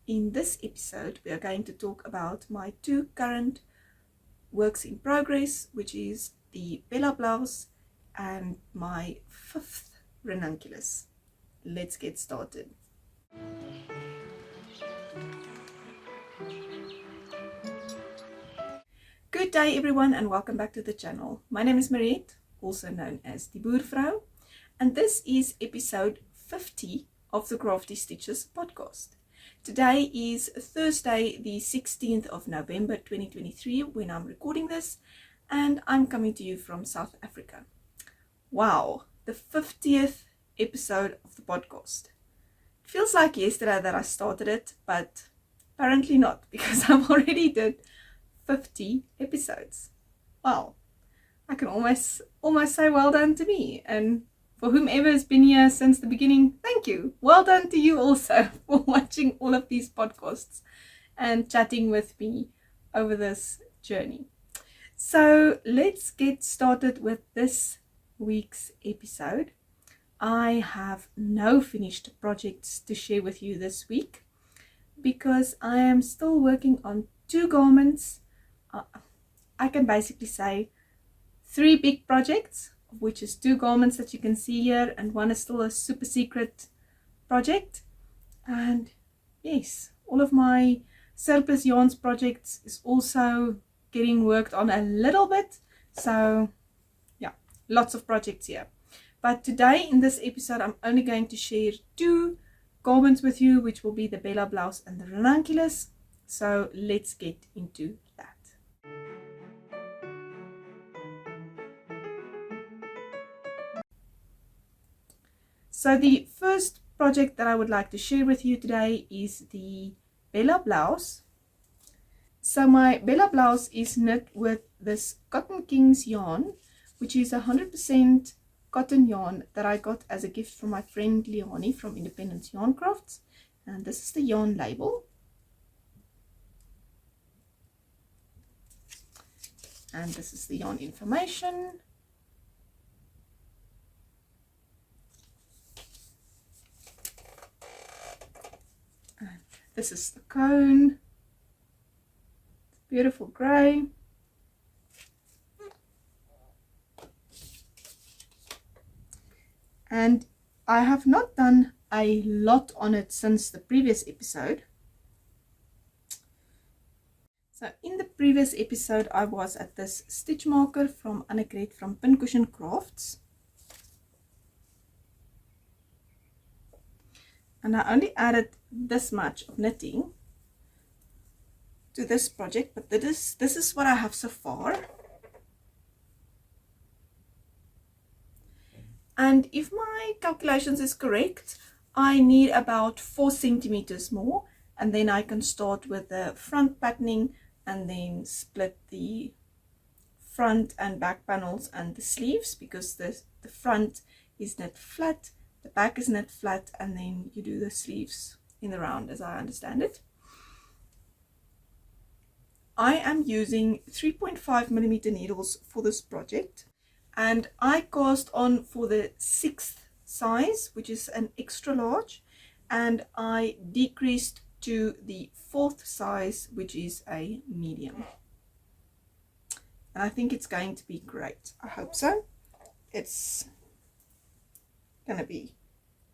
In this episode, we are going to talk about my two current works in progress, which is the Bella Blouse and my fifth Ranunculus. Let's get started. Good day everyone and welcome back to the channel. My name is Mariette, also known as die Boervrou, and this is episode 50 of the Crafty Stitches Podcast. Today is Thursday the 16th of November 2023 when I'm recording this, and I'm coming to you from South Africa. Wow, the 50th episode of the podcast. It feels like yesterday that I started it, but apparently not, because I've already did 50 episodes. Wow, I can almost say well done to me, and for whomever has been here since the beginning, thank you. Well done to you also for watching all of these podcasts and chatting with me over this journey. So let's get started with this week's episode. I have no finished projects to share with you this week because I am still working on two garments. I can basically say 3 big projects, of which is 2 garments that you can see here, and one is still a super secret project. And yes, all of my surplus yarns projects is also getting worked on a little bit. So yeah, lots of projects here. But today in this episode, I'm only going to share 2 garments with you, which will be the Bella Blouse and the Ranunculus. So let's get into that. So the first project that I would like to share with you today is the Bella Blouse. So my Bella Blouse is knit with this Cotton Kings yarn, which is 100% cotton yarn that I got as a gift from my friend Leonie from Independence Yarn Crafts. And this is the yarn label. And this is the yarn information. And this is the cone. It's beautiful grey. And I have not done a lot on it since the previous episode. So in the previous episode, I was at this stitch marker from Annegret from Tunisian Crochet. And I only added this much of knitting to this project, but this is what I have so far. And if my calculations is correct, I need about 4 centimeters more, and then I can start with the front patterning and then split the front and back panels and the sleeves, because the front is knit flat, the back is knit flat, and then you do the sleeves in the round, as I understand it. I am using 3.5mm needles for this project, and I cast on for the 6th size, which is an extra large, and I decreased to the 4th size, which is a medium. And I think it's going to be great. I hope so. It's gonna be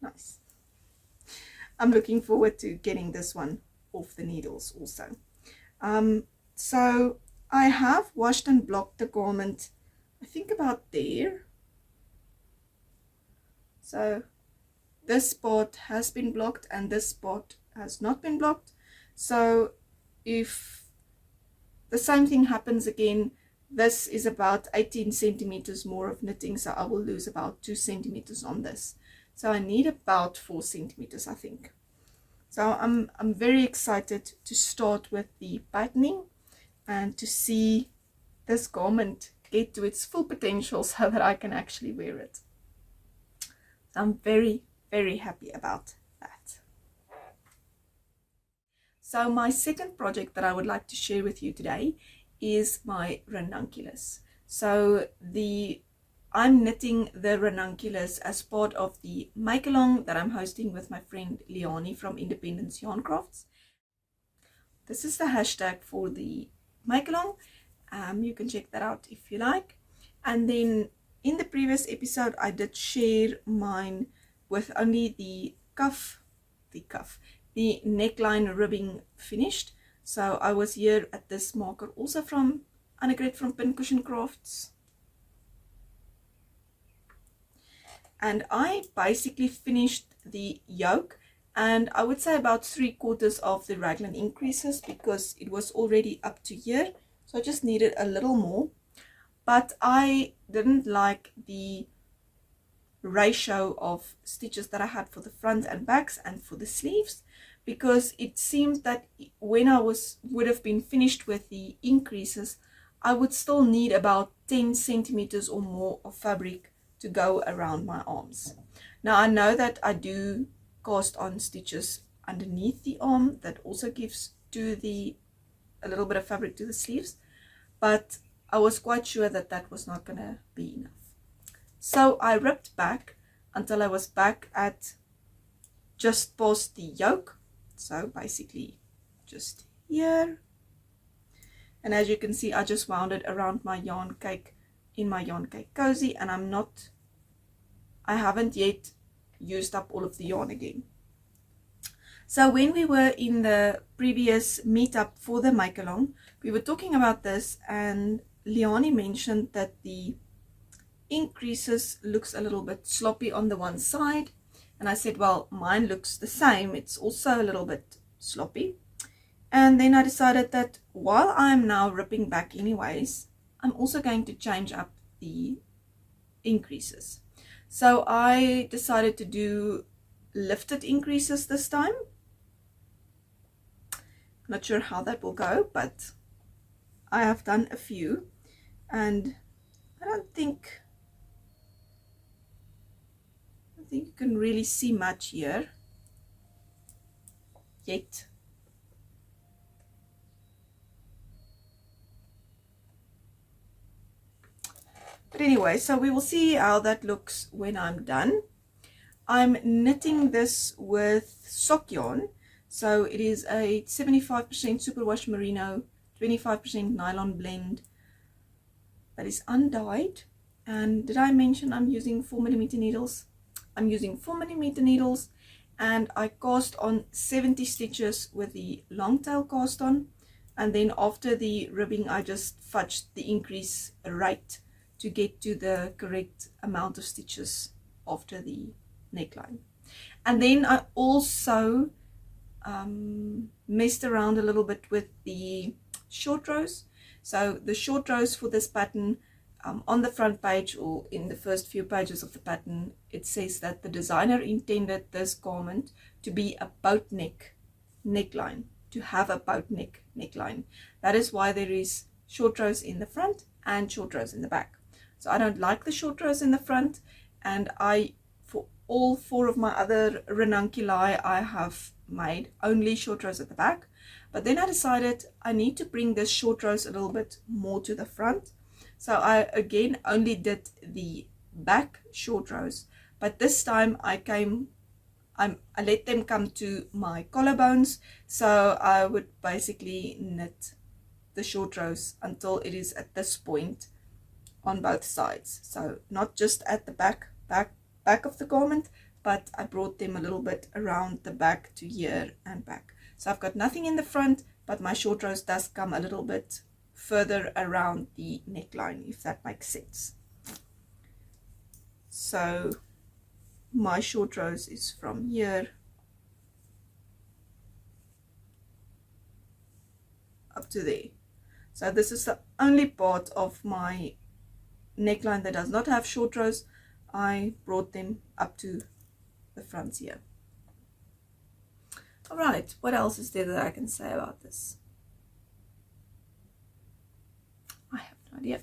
nice. I'm looking forward to getting this one off the needles also. So I have washed and blocked the garment, I think about there. So this part has been blocked and this part has not been blocked. So if the same thing happens again, this is about 18 centimeters more of knitting, so I will lose about 2 centimeters on this. So I need about 4 centimeters, I think. So I'm very excited to start with the patterning and to see this garment get to its full potential so that I can actually wear it. So I'm very, very happy about that. So my second project that I would like to share with you today is my Ranunculus. So I'm knitting the Ranunculus as part of the make-along that I'm hosting with my friend Leonie from Independence Yarn Crafts. this is the hashtag for the make along. You can check that out if you like. And then in the previous episode I did share mine with only the neckline ribbing finished. So I was here at this marker, also from Annegret from Pincushion Crafts, and I basically finished the yoke, and I would say about 3/4 of the raglan increases, because it was already up to here, so I just needed a little more. But I didn't like the ratio of stitches that I had for the front and backs and for the sleeves, because it seemed that when I would have been finished with the increases, I would still need about 10 centimeters or more of fabric to go around my arms. Now I know that I do cast on stitches underneath the arm that also gives a little bit of fabric to the sleeves, but I was quite sure that that was not going to be enough. So I ripped back until I was back at just past the yoke, so basically just here. And as you can see, I just wound it around my yarn cake in my yarn cake cozy, and I haven't yet used up all of the yarn again. So when we were in the previous meetup for the make along, we were talking about this, and Leonie mentioned that the increases looks a little bit sloppy on the one side, and I said, well, mine looks the same, it's also a little bit sloppy. And then I decided that while I'm now ripping back anyways, I'm also going to change up the increases. So I decided to do lifted increases this time. Not sure how that will go, but I have done a few, and I don't think you can really see much here yet. But anyway, so we will see how that looks when I'm done. I'm knitting this with sock yarn. So it is a 75% superwash merino, 25% nylon blend that is undyed. And did I mention I'm using 4mm needles? I'm using 4mm needles, and I cast on 70 stitches with the long tail cast on, and then after the ribbing I just fudged the increase rate to get to the correct amount of stitches after the neckline. And then I also messed around a little bit with the short rows. So the short rows for this pattern, on the front page or in the first few pages of the pattern, it says that the designer intended this garment to be a boat neck neckline, to have a boat neck neckline. That is why there is short rows in the front and short rows in the back. So I don't like the short rows in the front, and for all 4 of my other ranunculi, I have made only short rows at the back. But then I decided I need to bring this short rows a little bit more to the front. So I again only did the back short rows, but this time I let them come to my collarbones. So I would basically knit the short rows until it is at this point on both sides. So not just at the back of the garment, but I brought them a little bit around the back to here and back. So I've got nothing in the front, but my short rows does come a little bit further around the neckline, if that makes sense. So my short rows is from here up to there. So this is the only part of my neckline that does not have short rows. I brought them up to the front here. Alright, what else is there that I can say about this? I have no idea.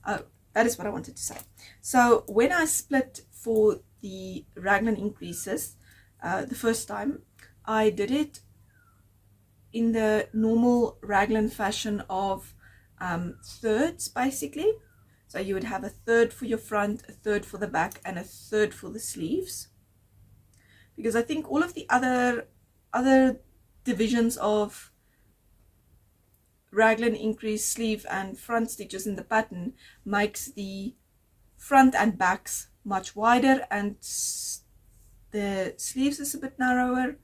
Oh, that is what I wanted to say. So when I split for the raglan increases the first time, I did it in the normal raglan fashion of thirds basically. So you would have a third for your front, a third for the back, and a third for the sleeves. Because I think all of the other divisions of raglan increase sleeve and front stitches in the pattern makes the front and backs much wider, and the sleeves is a bit narrower.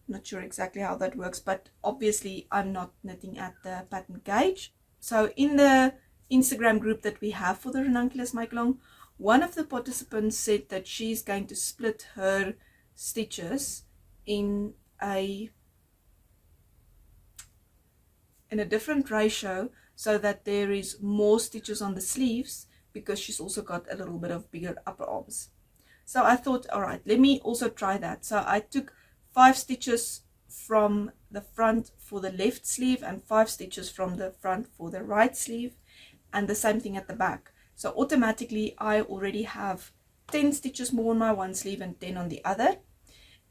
Not sure exactly how that works, but obviously I'm not knitting at the pattern gauge. So in the Instagram group that we have for the Ranunculus Make Along, one of the participants said that she's going to split her stitches in a different ratio so that there is more stitches on the sleeves, because she's also got a little bit of bigger upper arms. So I thought, all right, let me also try that. So I took 5 stitches from the front for the left sleeve and 5 stitches from the front for the right sleeve, and the same thing at the back. So automatically I already have 10 stitches more on my one sleeve and 10 on the other.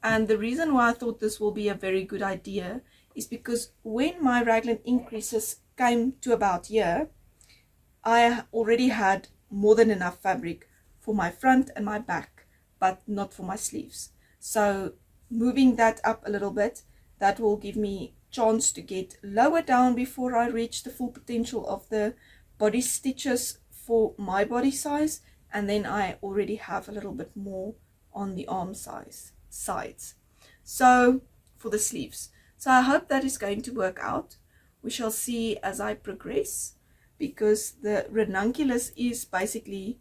And the reason why I thought this will be a very good idea is because when my raglan increases came to about here, I already had more than enough fabric for my front and my back, but not for my sleeves. So moving that up a little bit, that will give me chance to get lower down before I reach the full potential of the body stitches for my body size, and then I already have a little bit more on the arm sides. So for the sleeves. So I hope that is going to work out. We shall see as I progress, because the Ranunculus is basically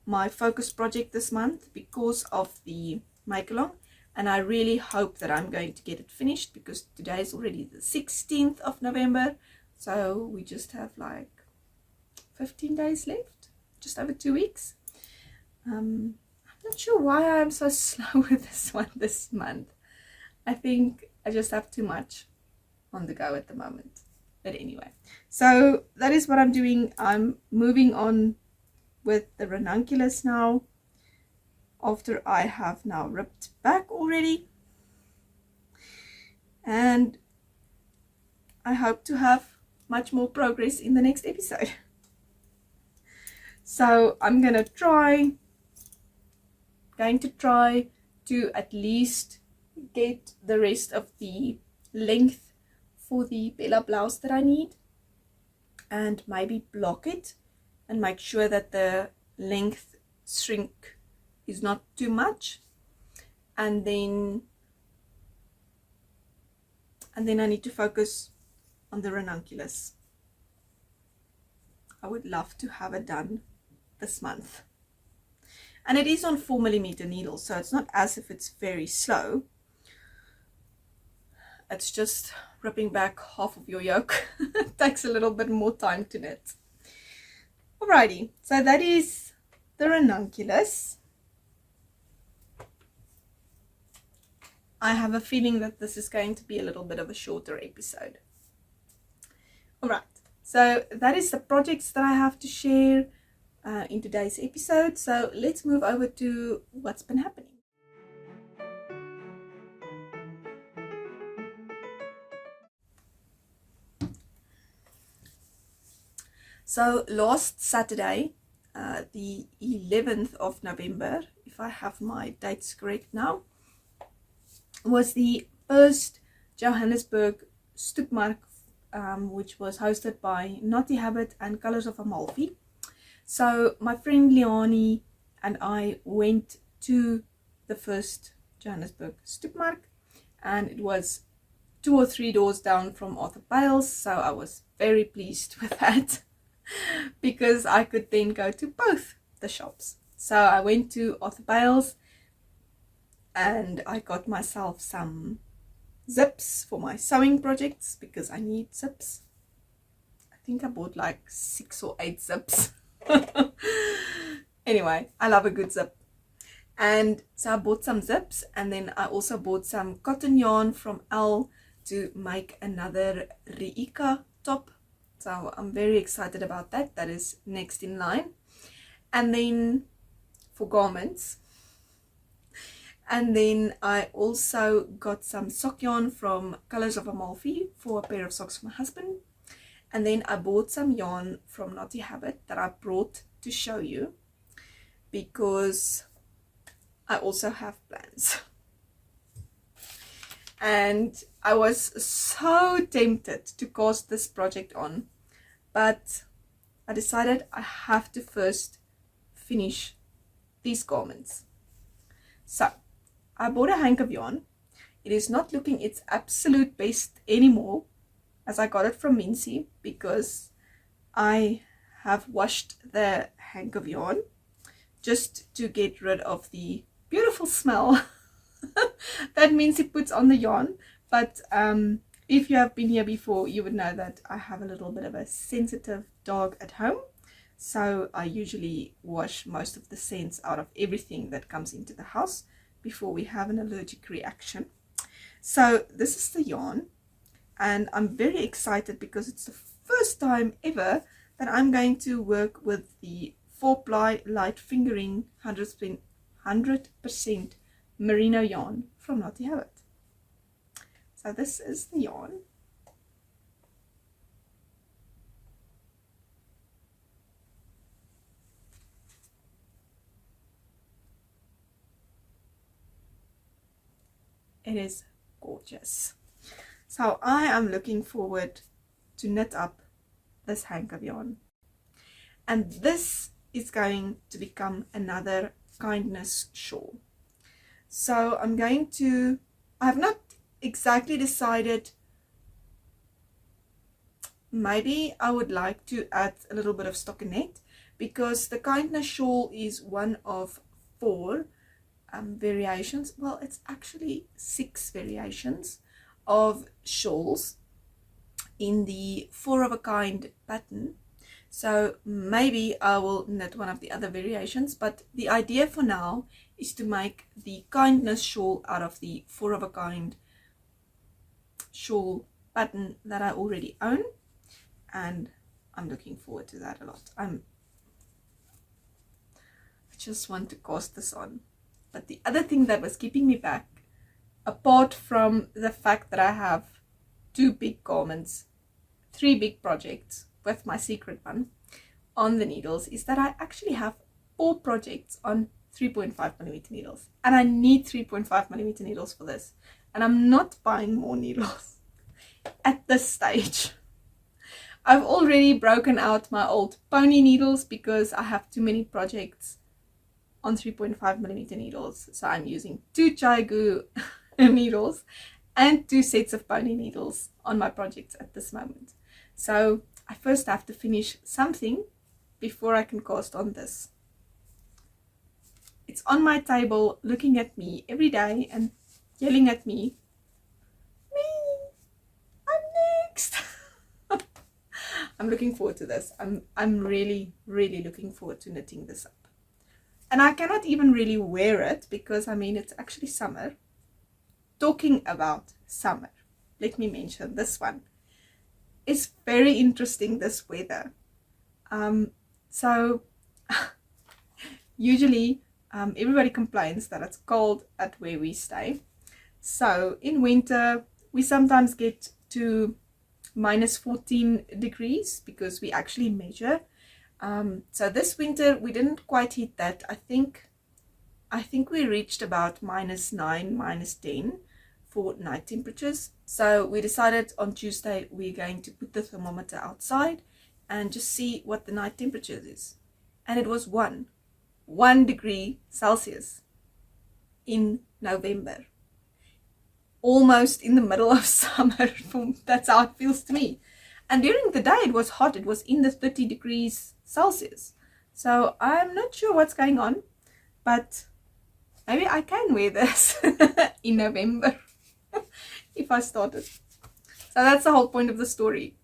my focus project this month because of the make along, and I really hope that I'm going to get it finished, because today is already the 16th of November, so we just have like 15 days left, just over 2 weeks. I'm not sure why I'm so slow with this one this month. I think I just have too much on the go at the moment. But anyway, so that is what I'm doing. I'm moving on with the Ranunculus now, after I have now ripped back already, and I hope to have much more progress in the next episode. So I'm going to try to at least get the rest of the length for the Bella blouse that I need, and maybe block it and make sure that the length shrink is not too much, and then I need to focus on the Ranunculus. I would love to have it done this month, and it is on 4mm needles, so it's not as if it's very slow. It's just ripping back half of your yoke. It takes a little bit more time to knit. Alrighty, so that is the Ranunculus. I have a feeling that this is going to be a little bit of a shorter episode. Alright, so that is the projects that I have to share in today's episode. So let's move over to what's been happening. So last Saturday, the 11th of November, if I have my dates correct now, was the first Johannesburg Stoepmark, which was hosted by Naughty Habit and Colors of Amalfi. So my friend Leonie and I went to the first Johannesburg Stoepmark, and it was 2 or 3 doors down from Arthur Bales, so I was very pleased with that. Because I could then go to both the shops. So I went to Arthur Bales and I got myself some zips for my sewing projects, because I need zips. I think I bought like 6 or 8 zips. Anyway, I love a good zip. And so I bought some zips, and then I also bought some cotton yarn from Elle to make another Reika top. So I'm very excited about that. That is next in line. And then for garments. And then I also got some sock yarn from Colors of Amalfi for a pair of socks for my husband. And then I bought some yarn from Naughty Habit that I brought to show you, because I also have plans. And I was so tempted to cast this project on, but I decided I have to first finish these garments. So I bought a hank of yarn. It is not looking its absolute best anymore, as I got it from Mincy, because I have washed the hank of yarn just to get rid of the beautiful smell that Mincy puts on the yarn. But if you have been here before, you would know that I have a little bit of a sensitive dog at home. So I usually wash most of the scents out of everything that comes into the house before we have an allergic reaction. So this is the yarn, and I'm very excited because it's the first time ever that I'm going to work with the 4-ply light fingering 100% merino yarn from Naughty Habit. So this is the yarn. It is gorgeous. So I am looking forward to knit up this hank of yarn. And this is going to become another kindness shawl. So I have not exactly decided. Maybe I would like to add a little bit of stockinette, because the kindness shawl is one of 4 variations. Well, it's actually 6 variations of shawls in the 4 of a kind pattern. So maybe I will knit one of the other variations, but the idea for now is to make the kindness shawl out of the 4 of a kind shawl pattern that I already own, and I'm looking forward to that a lot. I just want to cast this on. But the other thing that was keeping me back, apart from the fact that I have 2 big garments, 3 big projects with my secret one on the needles, is that I actually have 4 projects on 3.5mm needles, and I need 3.5mm needles for this, and I'm not buying more needles at this stage. I've already broken out my old pony needles because I have too many projects on 3.5mm needles, so I'm using 2 Chaigu needles and 2 sets of pony needles on my projects at this moment. So I first have to finish something before I can cast on this. It's on my table looking at me every day and yelling at me, I'm next. I'm looking forward to this. I'm really looking forward to knitting this up. And I cannot even really wear it because, I mean, it's actually summer. Talking about summer, let me mention this one. It's very interesting, this weather. So usually everybody complains that it's cold at where we stay. So in winter, we sometimes get to minus 14 degrees because we actually measure. So this winter we didn't quite hit that. I think we reached about minus 9, minus 10 for night temperatures. So we decided on Tuesday we're going to put the thermometer outside and just see what the night temperature is. And it was 1 degree Celsius in November. Almost in the middle of summer. That's how it feels to me. And during the day it was hot. It was in the 30 degrees Celsius. So I'm not sure what's going on, but maybe I can wear this in November if I started. So that's the whole point of the story.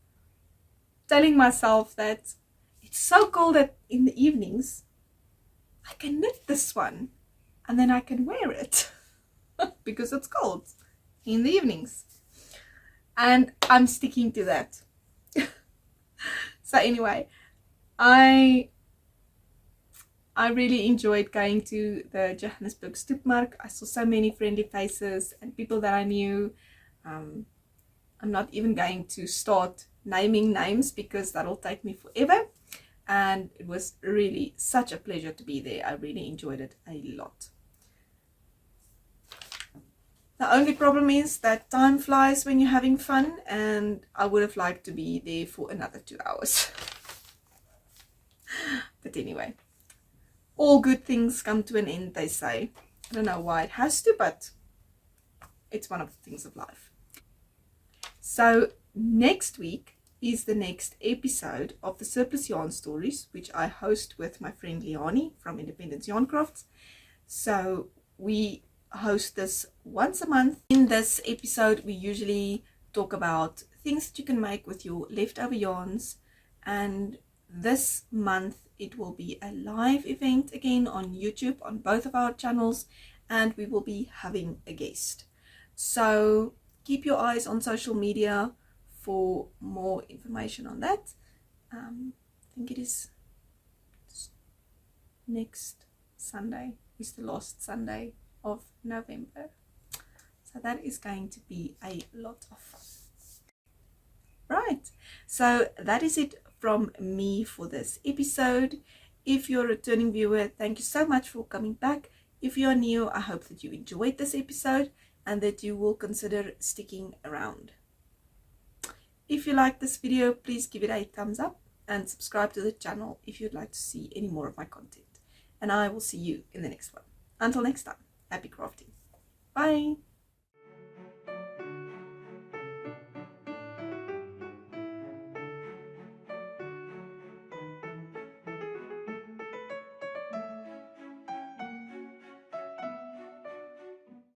Telling myself that it's so cold that in the evenings I can knit this one and then I can wear it because it's cold in the evenings. And I'm sticking to that. So anyway, I really enjoyed going to the Johannesburg Stoepmark. I saw so many friendly faces and people that I knew. I'm not even going to start naming names because that'll take me forever. And it was really such a pleasure to be there. I really enjoyed it a lot. The only problem is that time flies when you're having fun, and I would have liked to be there for another 2 hours. But anyway, all good things come to an end, they say. I don't know why it has to, but it's one of the things of life. So next week is the next episode of the Surplus Yarn Stories, which I host with my friend Leonie from Independence Yarn Crafts. So we host this once a month. In this episode, we usually talk about things that you can make with your leftover yarns, and this month it will be a live event again on YouTube on both of our channels, and we will be having a guest. So keep your eyes on social media for more information on that. I think it is next Sunday is the last Sunday of November. So that is going to be a lot of fun. Right, so that is it from me for this episode. If you're a returning viewer, thank you so much for coming back. If you're new, I hope that you enjoyed this episode and that you will consider sticking around. If you like this video, please give it a thumbs up and subscribe to the channel if you'd like to see any more of my content. And I will see you in the next one. Until next time, happy crafting. Bye.